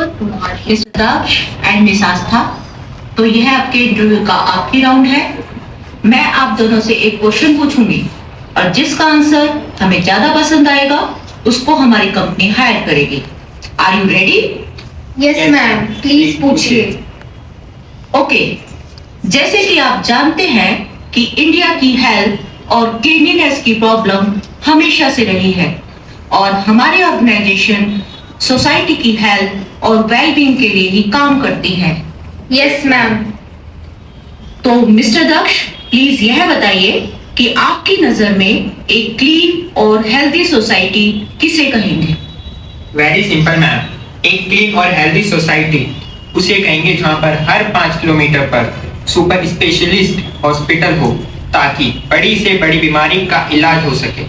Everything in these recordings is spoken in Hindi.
Good morning miss Daksh and miss Astha. तो यह आपके इंटरव्यू का आखिरी राउंड है। मैं आप दोनों से एक क्वेश्चन पूछूंगी और जिसका आंसर हमें ज्यादा पसंद आएगा उसको हमारी कंपनी हायर करेगी। Are you ready? Yes ma'am, please पूछिए। ओके, जैसे कि आप जानते हैं कि इंडिया की हेल्थ और क्लीनिनेस की प्रॉब्लम हमेशा से रही है और हमारी ऑर्गेनाइजेशन सोसाइटी की हेल्थ और वेलबींग के लिए ही काम करती है। Yes ma'am. तो मिस्टर दक्ष, प्लीज यह बताइए कि आपकी नजर में एक क्लीन और हेल्दी सोसाइटी किसे कहेंगे? वेरी सिंपल मैम, एक क्लीन और हेल्दी सोसाइटी उसे कहेंगे जहाँ पर हर 5 किलोमीटर पर सुपर स्पेशलिस्ट हॉस्पिटल हो ताकि बड़ी से बड़ी बीमारी का इलाज हो सके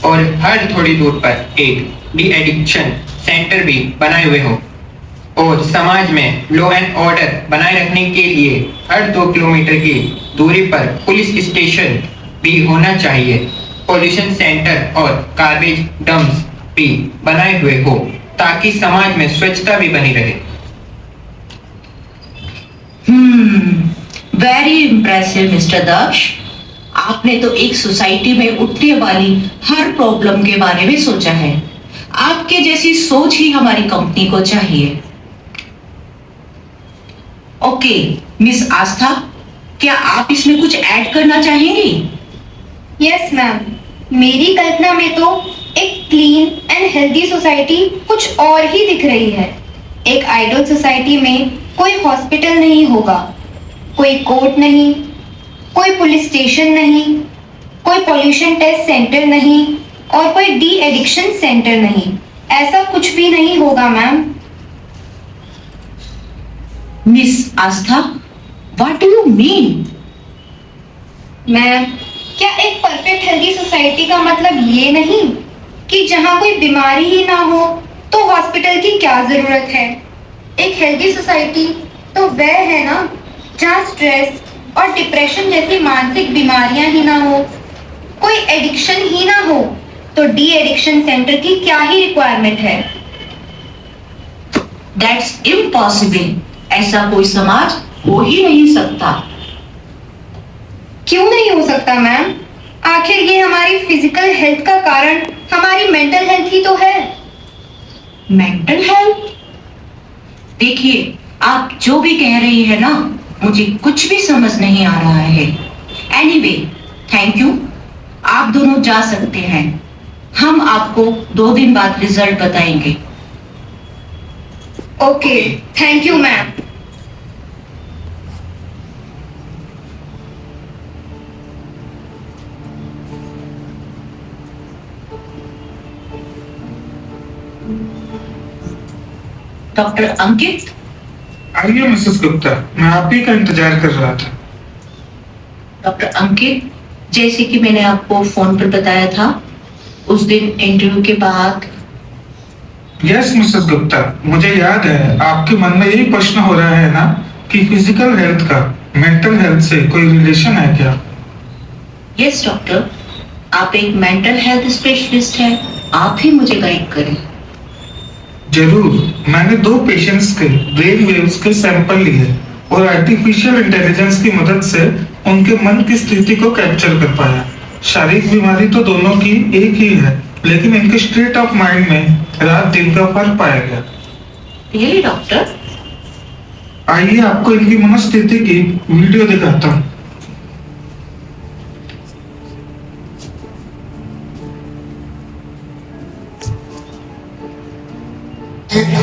और हर थोड़ी दूर पर एक डी एडिक्शन सेंटर भी बनाए हुए हो और समाज में लॉ एंड ऑर्डर बनाए रखने के लिए हर 2 किलोमीटर की दूरी पर पुलिस स्टेशन भी होना चाहिए। पॉल्यूशन सेंटर और गार्बेज डंप्स भी बनाए हुए हो ताकि समाज में स्वच्छता भी बनी रहे। वेरी इम्प्रेसिव मिस्टर दक्ष। आपने तो एक सोसाइटी में उठने वाली हर प्रॉब्लम के बारे में सोचा है। आपके जैसी सोच ही हमारी कंपनी को चाहिए। ओके, मिस आस्था, क्या आप इसमें कुछ ऐड करना चाहेंगी? यस मैम, मेरी कल्पना में तो एक क्लीन एंड हेल्दी सोसाइटी कुछ और ही दिख रही है। एक आइडियल सोसाइटी में कोई हॉस्पिटल नहीं होगा, कोई कोर्ट नहीं, कोई पुलिस स्टेशन नहीं, कोई पॉल्यूशन टेस्ट सेंटर नहीं और कोई डी एडिक्शन सेंटर नहीं। ऐसा कुछ भी नहीं होगा ma'am. Miss Aastha, what do you mean? Ma'am, क्या एक परफेक्ट हेल्दी सोसाइटी का मतलब ये नहीं कि जहाँ कोई बीमारी ही ना हो तो हॉस्पिटल की क्या जरूरत है? एक हेल्दी सोसाइटी तो वह है ना जहाँ स्ट्रेस और डिप्रेशन जैसी मानसिक बीमारियां ही ना हो, कोई एडिक्शन ही ना हो, तो डी एडिक्शन सेंटर की क्या ही रिक्वायरमेंट है? That's impossible. ऐसा कोई समाज हो ही नहीं सकता। क्यों नहीं हो सकता मैम? आखिर ये हमारी फिजिकल हेल्थ का कारण हमारी मेंटल हेल्थ ही तो है। Mental health? देखिए, आप जो भी कह रही है ना, मुझे कुछ भी समझ नहीं आ रहा है। Anyway, thank you. आप दोनों जा सकते हैं। हम आपको 2 दिन बाद रिजल्ट बताएंगे। Okay, thank you ma'am. Doctor Ankit, आइए मिसेस गुप्ता, मैं आप ही का इंतजार कर रहा था। डॉक्टर अंकित, जैसे कि मैंने आपको फोन पर बताया था, उस दिन इंटरव्यू के बाद। यस मिसेस गुप्ता, मुझे याद है। आपके मन में यही प्रश्न हो रहा है ना कि फिजिकल हेल्थ का मेंटल हेल्थ से कोई रिलेशन है क्या? यस डॉक्टर, आप एक मेंटल हेल्थ स्पेशलिस्ट हैं, आप ही मुझे गाइड करें। जरूर। मैंने 2 पेशेंट्स के ब्रेन वेव्स के सैंपल लिए और आर्टिफिशियल इंटेलिजेंस की मदद से उनके मन की स्थिति को कैप्चर कर पाया। शारीरिक बीमारी तो दोनों की एक ही है, लेकिन इनके स्टेट ऑफ माइंड में रात दिन का फर्क पाया गया। Really doctor? आइए आपको इनकी मनोस्थिति की वीडियो दिखाता हूँ।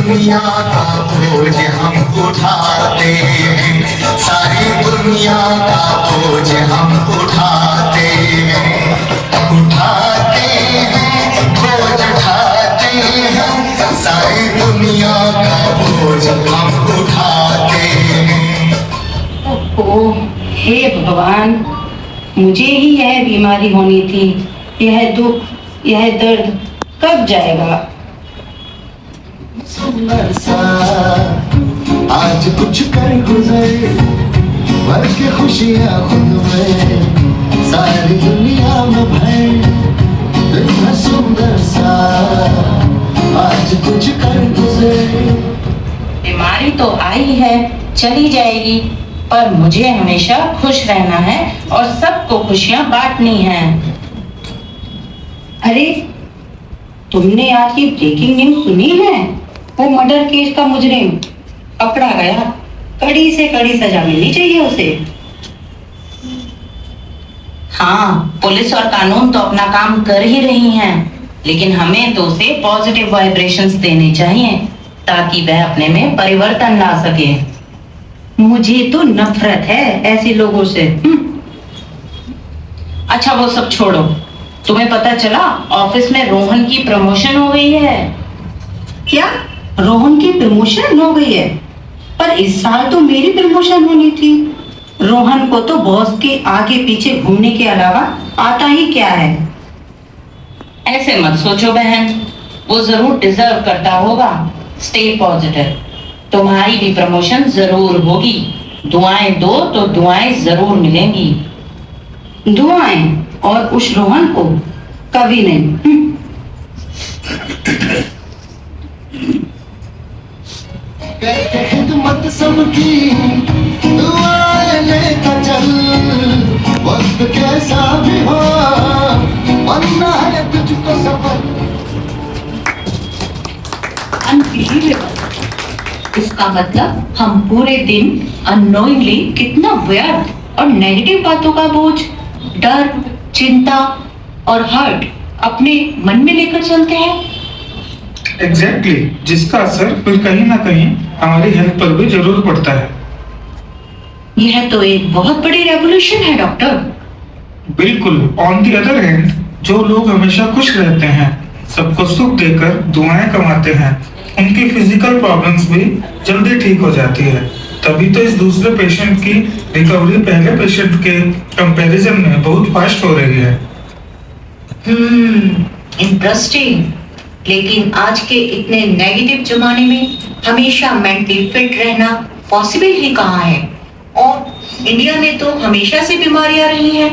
दुनिया का बोझ हम उठाते हैं, सारी दुनिया का बोझ हम उठाते हैं, उठाते हैं, बोझ उठाते हैं, सारी दुनिया का बोझ हम उठाते हैं। ओह, हे भगवान, मुझे ही यह बीमारी होनी थी। यह दुख, यह दर्द कब जाएगा? सुंदर सा आज कुछ कर गुजर, भर के खुशियाँ खुद में, सारी दुनिया में भर, दिन है सुंदर सा आज कुछ कर गुजर। बीमारी तो आई है, चली जाएगी, पर मुझे हमेशा खुश रहना है और सबको खुशियां बांटनी है। अरे, तुमने आज की ब्रेकिंग न्यूज सुनी है? वो मर्डर केस का मुजरिम पकड़ा गया, कड़ी से कड़ी सजा मिलनी चाहिए उसे। हाँ, पुलिस और कानून तो अपना काम कर ही रही हैं, लेकिन हमें तो उसे पॉजिटिव वाइब्रेशंस देने चाहिए ताकि वह अपने में परिवर्तन ला सके। मुझे तो नफरत है ऐसे लोगों से। अच्छा, वो सब छोड़ो। तुम्हें पता चला ऑफिस में रोहन की प्रमोशन हो गई है? क्या? रोहन की प्रमोशन हो गई है? पर इस साल तो मेरी प्रमोशन होनी थी। रोहन को तो बॉस के आगे पीछे घूमने के अलावा आता ही क्या है। ऐसे मत सोचो बहन, वो जरूर डिजर्व करता होगा। स्टे पॉजिटिव, तुम्हारी भी प्रमोशन जरूर होगी। दुआएं दो तो दुआएं जरूर मिलेंगी। दुआएं? और उस रोहन को? कभी नहीं। करके खिदमत सबकी दुआएं लेकर चल, वक्त कैसा भी हो बनना है तुझको सफल। अनबिलीवेबल। इसका मतलब हम पूरे दिन अननोइंगली कितना व्यर्थ और नेगेटिव बातों का बोझ, डर, चिंता और हर्ट अपने मन में लेकर चलते हैं। एग्जैक्टली, जिसका असर फिर कहीं ना कहीं हमारी हेल्थ पर भी जरूर पड़ता है। यह तो एक बहुत बड़ी रेवोल्यूशन है डॉक्टर। बिल्कुल। ऑन दी अदर हैंड, जो लोग हमेशा खुश रहते हैं, सबको सुख देकर दुआएं कमाते हैं, उनकी फिजिकल प्रॉब्लम्स भी जल्दी ठीक हो जाती है। तभी तो इस दूसरे पेशेंट की रिकवरी पहले पेशेंट के कंपैरिजन में बहुत फास्ट हो रही है। इंटरेस्टिंग। लेकिन आज के इतने नेगेटिव जमाने में हमेशा मेंटली फिट रहना पॉसिबल ही कहाँ है? और इंडिया में तो हमेशा से बीमारियां रही हैं।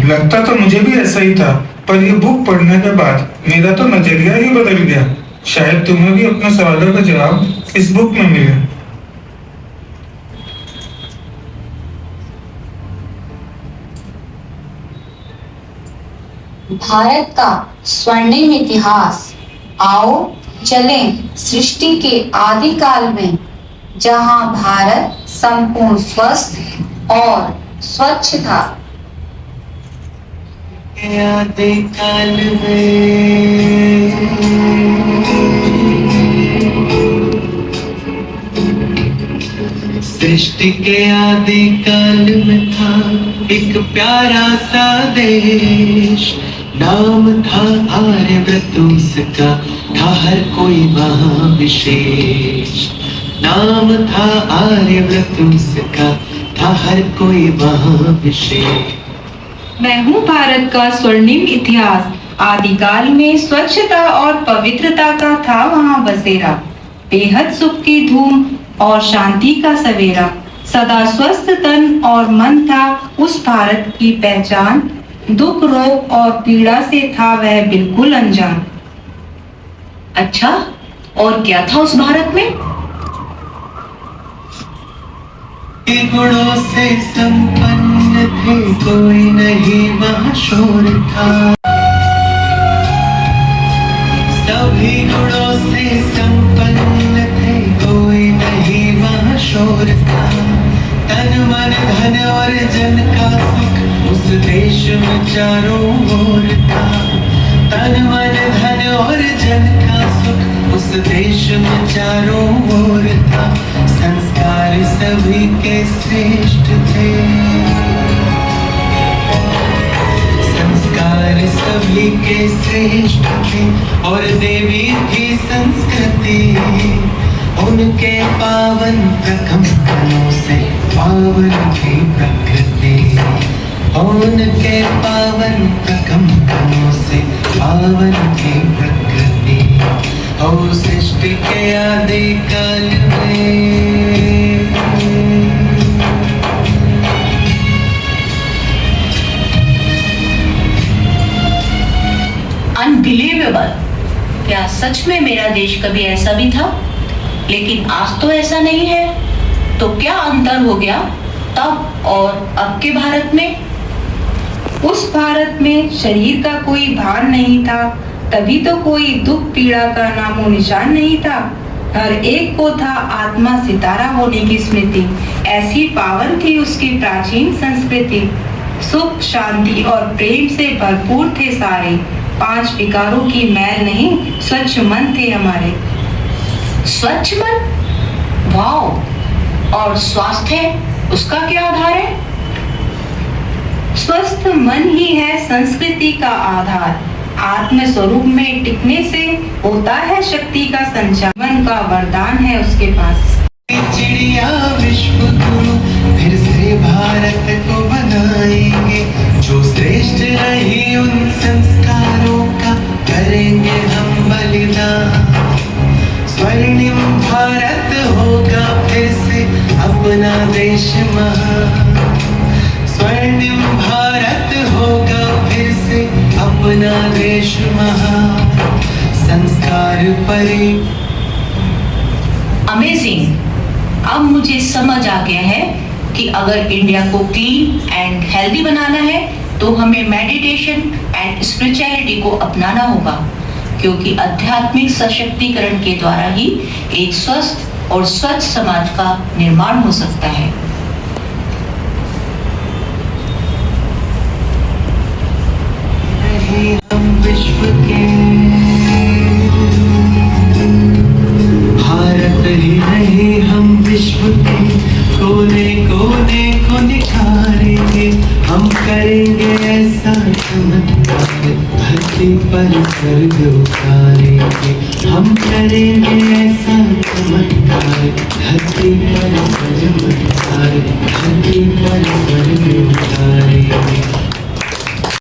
लगता तो मुझे भी ऐसा ही था, पर ये बुक पढ़ने के बाद मेरा तो नजरिया ही बदल गया। शायद तुम्हें भी अपने सवालों का जवाब इस बुक में मिले। भारत का स्वर्णिम इतिहास। आओ चलें सृष्टि के आदिकाल में, जहां भारत संपूर्ण स्वस्थ और स्वच्छ था। आदिकाल सृष्टि के आदिकाल में था एक प्यारा सा देश, नाम था आर्यव्रत, उसका था हर कोई वहाँ विशेष। नाम था आर्यव्रत, उसका था हर कोई वहाँ विशेष। मैं हूँ भारत का स्वर्णिम इतिहास। आदिकाल में स्वच्छता और पवित्रता का था वहाँ बसेरा, बेहद सुख की धूम और शांति का सवेरा। सदा स्वस्थ तन और मन था उस भारत की पहचान, दुख रोग और पीड़ा से था वह बिल्कुल अनजान। अच्छा, और क्या था उस भारत में? गुणों से संपन्न थे, कोई नहीं वहाँ शोर था। सभी गुणों से संपन्न थे, कोई नहीं वहाँ शोर था। तन मन धन और जन का सुख उस देश में चारों ओर था। तन मन धन और जन का सुख उस देश में चारों ओर था। संस्कार सभी के श्रेष्ठ थे, संस्कार सभी के श्रेष्ठ थे, और देवी की संस्कृति उनके पावन प्रथम कणों से पावन थी प्रकृति। उनके पावन प्रथम कणों से पावन थी प्रकृति। और सृष्टि के आदिकाल में अनबिलीवेबल। क्या सच में मेरा देश कभी ऐसा भी था? लेकिन आज तो ऐसा नहीं है। तो क्या अंतर हो गया तब और अब के भारत में? उस भारत में शरीर का कोई भार नहीं था, तभी तो कोई दुख पीड़ा का नामो निशान नहीं था। हर एक को था आत्मा सितारा होने की स्मृति। ऐसी पावन थी उसकी प्राचीन संस्कृति। सुख, शांति और प्रेम से भरपूर थे सारे। 5 विकारों की मैल नहीं, स्वच्छ मन थे हमारे। स्वच्छ मन? वाओ! और स्वास्थ्य, उसका क्या आधार है? स्वस्थ मन ही है संस्कृति का आधार। आत्म स्वरूप में टिकने से होता है शक्ति का संचार। मन का वरदान है उसके पास। चिड़िया विश्व गुरु फिर से भारत को बनाएंगे, जो श्रेष्ठ रही उन संस्कारों का करेंगे हम बलिदान। स्वर्णिम भारत होगा फिर से अपना देश महान। स्वर्णिम भारत होगा फिर से अपना देश महान। संस्कार परी। अमेजिंग! अब मुझे समझ आ गया है कि अगर इंडिया को क्लीन एंड हेल्दी बनाना है तो हमें मेडिटेशन एंड स्पिरिचुअलिटी को अपनाना होगा, क्योंकि आध्यात्मिक सशक्तिकरण के द्वारा ही एक स्वस्थ और स्वच्छ समाज का निर्माण हो सकता है। हम विश्व के भारत ही नहीं, हम विश्व के कोने कोने को निखारेंगे। हम करेंगे ऐसा चमत्कार, धरती पर स्वर्ग उतारेंगे। हम करेंगे ऐसा चमत्कार, धरती पर स्वर्ग उतारेंगे। धरती पर स्वर्ग